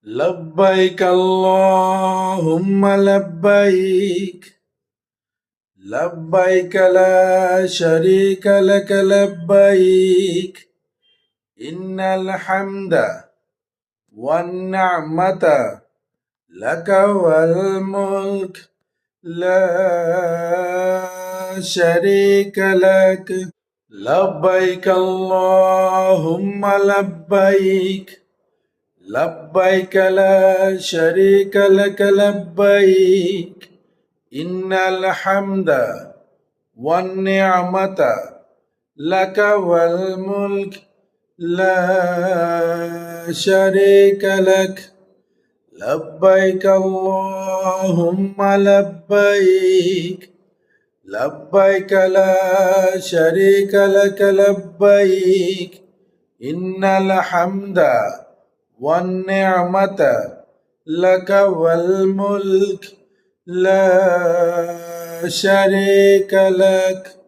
لبيك اللهم لبيك لبيك لا شريك لك لبيك إن الحمد والنعمة لك والملك لا شريك لك لبيك اللهم لبيك لبيك لا شريك لك لبيك إن الحمد والنعمة لك والملك لا شريك لك لبيك اللهم لبيك لبيك لا شريك لك لبيك إن الحمد والنعمة لك والملك لا شريك لك